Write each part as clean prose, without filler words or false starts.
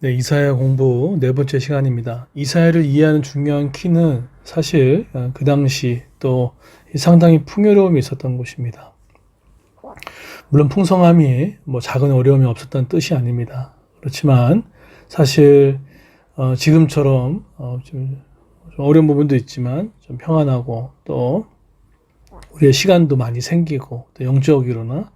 네, 이사야 공부 네 번째 시간입니다. 이사야를 이해하는 중요한 키는 사실 그 당시 또 상당히 풍요로움이 있었던 곳입니다. 물론 풍성함이 뭐 작은 어려움이 없었다는 뜻이 아닙니다. 그렇지만 사실 지금처럼 좀 어려운 부분도 있지만 좀 평안하고 또 우리의 시간도 많이 생기고 또 영적으로나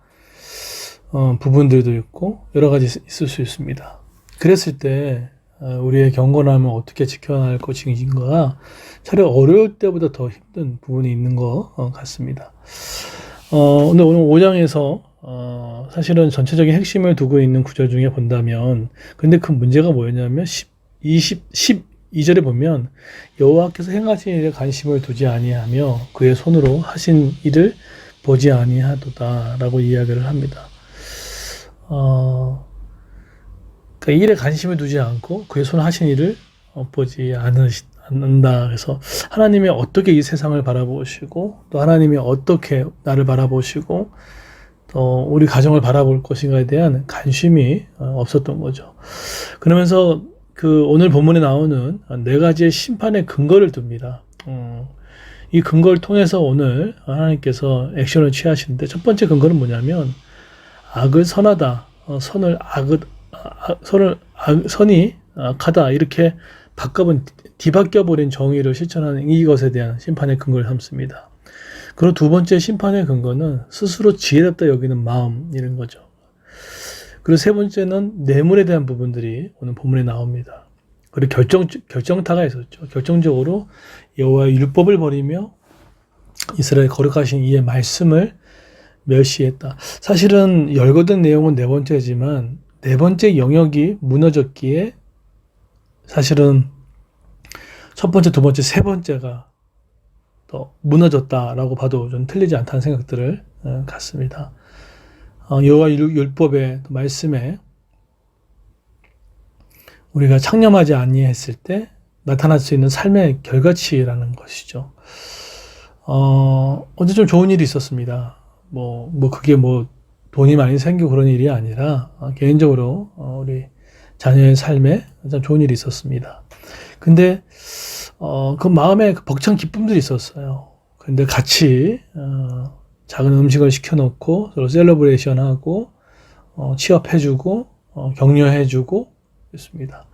부분들도 있고 여러 가지 있을 수 있습니다. 그랬을 때 우리의 경건함을 어떻게 지켜나갈 것인가 차라리 어려울 때보다 더 힘든 부분이 있는 것 같습니다. 오늘 5장에서 사실은 전체적인 핵심을 두고 있는 구절 중에 본다면 근데 그 문제가 뭐였냐면 12절에 보면 여호와께서 행하신 일에 관심을 두지 아니하며 그의 손으로 하신 일을 보지 아니하도다 라고 이야기를 합니다. 그러니까 일에 관심을 두지 않고 그의 손 하신 일을 보지 않는다. 그래서 하나님이 어떻게 이 세상을 바라보시고 또 하나님이 어떻게 나를 바라보시고 또 우리 가정을 바라볼 것인가에 대한 관심이 없었던 거죠. 그러면서 그 오늘 본문에 나오는 네 가지의 심판의 근거를 둡니다. 이 근거를 통해서 오늘 하나님께서 액션을 취하시는데 첫 번째 근거는 뭐냐면 악을 선하다, 선이 악하다 이렇게 뒤바뀌어버린 정의를 실천하는 이것에 대한 심판의 근거를 삼습니다. 그리고 두 번째 심판의 근거는 스스로 지혜롭다 여기는 마음 이런 거죠. 그리고 세 번째는 뇌물에 대한 부분들이 오늘 본문에 나옵니다. 그리고 결정타가 있었죠. 결정적으로 여호와의 율법을 버리며 이스라엘 거룩하신 이의 말씀을 멸시했다. 사실은 열거된 내용은 네 번째지만 네 번째 영역이 무너졌기에 사실은 첫 번째, 두 번째, 세 번째가 더 무너졌다라고 봐도 좀 틀리지 않다는 생각들을 갖습니다. 여호와 율법의 말씀에 우리가 창념하지 아니했을 때 나타날 수 있는 삶의 결과치라는 것이죠. 어제 좀 좋은 일이 있었습니다. 그게 돈이 많이 생기고 그런 일이 아니라 개인적으로 우리 자녀의 삶에 참 좋은 일이 있었습니다. 근데 그 마음에 벅찬 기쁨들이 있었어요. 근데 같이 작은 음식을 시켜놓고 서로 셀러브레이션하고 취업해주고 격려해주고 그랬습니다.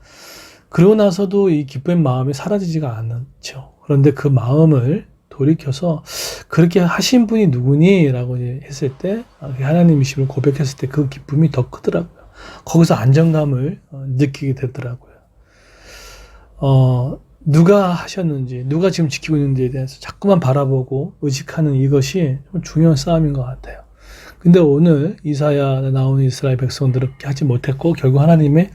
그러고 나서도 이 기쁜 마음이 사라지지가 않죠. 그런데 그 마음을 돌이켜서 그렇게 하신 분이 누구니? 라고 했을 때 하나님이심을 고백했을 때 그 기쁨이 더 크더라고요. 거기서 안정감을 느끼게 되더라고요. 누가 하셨는지 누가 지금 지키고 있는지에 대해서 자꾸만 바라보고 의식하는 이것이 좀 중요한 싸움인 것 같아요. 근데 오늘 이사야에 나오는 이스라엘 백성들은 그렇게 하지 못했고 결국 하나님의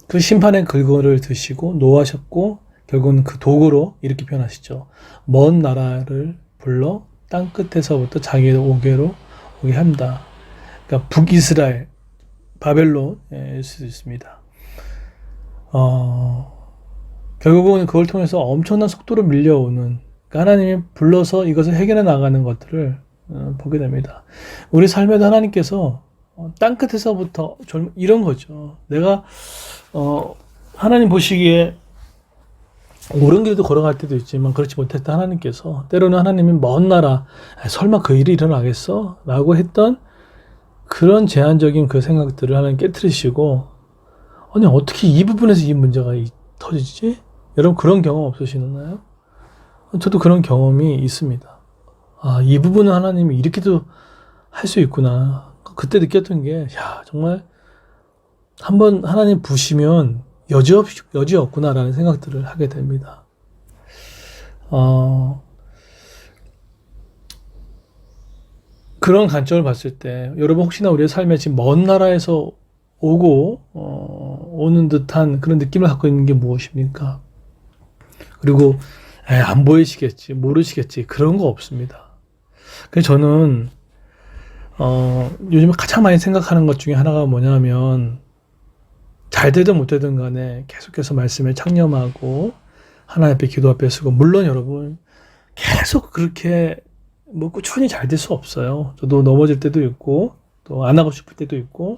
그 심판의 근거를 드시고 노하셨고 결국은 그 도구로 이렇게 표현하시죠. 먼 나라를 불러 땅 끝에서부터 자기의 오게 한다. 그러니까 북이스라엘, 바벨론일 수 있습니다. 결국은 그걸 통해서 엄청난 속도로 밀려오는 그러니까 하나님이 불러서 이것을 해결해 나가는 것들을 보게 됩니다. 우리 삶에도 하나님께서 땅 끝에서부터 이런 거죠. 내가 하나님 보시기에 옳은 길도 걸어갈 때도 있지만 그렇지 못했다 하나님께서 때로는 하나님이 먼 나라 설마 그 일이 일어나겠어? 라고 했던 그런 제한적인 그 생각들을 하나님 깨트리시고 아니 어떻게 이 부분에서 이 문제가 터지지? 여러분 그런 경험 없으시나요? 저도 그런 경험이 있습니다. 이 부분은 하나님이 이렇게도 할 수 있구나. 그때 느꼈던 게 정말 한번 하나님 부시면 여지 없구나라는 생각들을 하게 됩니다. 그런 관점을 봤을 때 여러분 혹시나 우리의 삶에 지금 먼 나라에서 오는 듯한 그런 느낌을 갖고 있는 게 무엇입니까? 그리고 안 보이시겠지, 모르시겠지 그런 거 없습니다. 그래서 저는 요즘에 가장 많이 생각하는 것 중에 하나가 뭐냐면 잘 되든 못 되든 간에 계속해서 말씀에 창념하고 하나님 앞에 기도 앞에 서고 물론 여러분 계속 그렇게 꾸준히 잘 될 수 없어요. 저도 넘어질 때도 있고 또 안 하고 싶을 때도 있고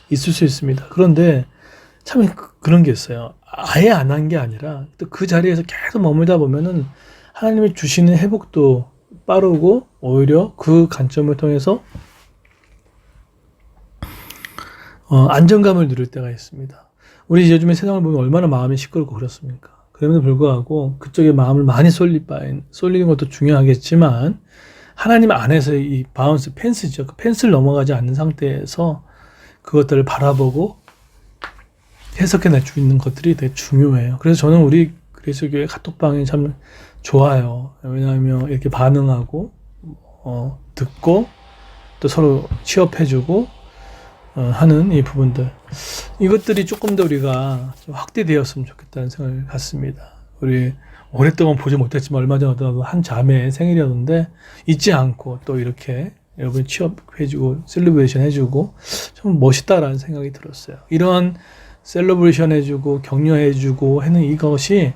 있을 수 있습니다. 그런데 참 그런 게 있어요. 아예 안 한 게 아니라 또 그 자리에서 계속 머물다 보면은 하나님이 주시는 회복도 빠르고 오히려 그 관점을 통해서 안정감을 누릴 때가 있습니다. 우리 요즘에 세상을 보면 얼마나 마음이 시끄럽고 그렇습니까? 그럼에도 불구하고 그쪽에 마음을 많이 쏠리는 것도 중요하겠지만 하나님 안에서 이 바운스 펜스죠. 그 펜스를 넘어가지 않는 상태에서 그것들을 바라보고 해석해낼 수 있는 것들이 되게 중요해요. 그래서 저는 우리 그리스도교회 카톡방이 참 좋아요. 왜냐하면 이렇게 반응하고 듣고 또 서로 취업해주고 하는 이 부분들, 이것들이 조금 더 우리가 좀 확대되었으면 좋겠다는 생각을 갖습니다. 우리 오랫동안 보지 못했지만 얼마 전에 한 자매의 생일이었는데 잊지 않고 또 이렇게 여러분 취업해주고 셀러브레이션 해주고 좀 멋있다라는 생각이 들었어요. 이런 셀러브레이션 해주고 격려해주고 하는 이것이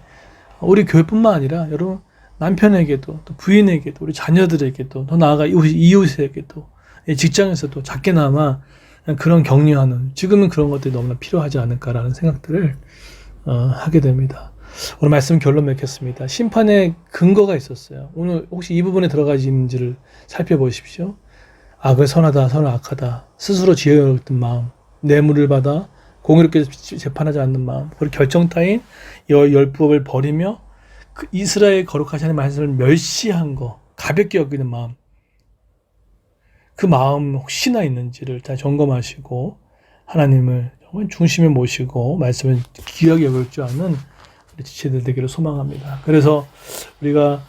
우리 교회뿐만 아니라 여러분 남편에게도 또 부인에게도 우리 자녀들에게도 더 나아가 이웃에게도 직장에서도 작게나마 그런 격려하는, 지금은 그런 것들이 너무나 필요하지 않을까라는 생각들을 하게 됩니다. 오늘 말씀 결론 맺겠습니다. 심판의 근거가 있었어요. 오늘 혹시 이 부분에 들어가지 있는지를 살펴보십시오. 악을 선하다, 선을 악하다, 스스로 지어였던 마음, 뇌물을 받아 공의롭게 재판하지 않는 마음, 그리고 결정 따윈 열법을 버리며 그 이스라엘 거룩하신 하나님의 말씀을 멸시한 거, 가볍게 여기는 마음, 그 마음 혹시나 있는지를 다 점검하시고 하나님을 정말 중심에 모시고 말씀을 귀하게 여길 줄 아는 우리 지체들 되기를 소망합니다. 그래서 우리가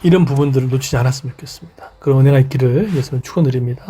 이런 부분들을 놓치지 않았으면 좋겠습니다. 그런 은혜가 있기를 예수님 축원드립니다.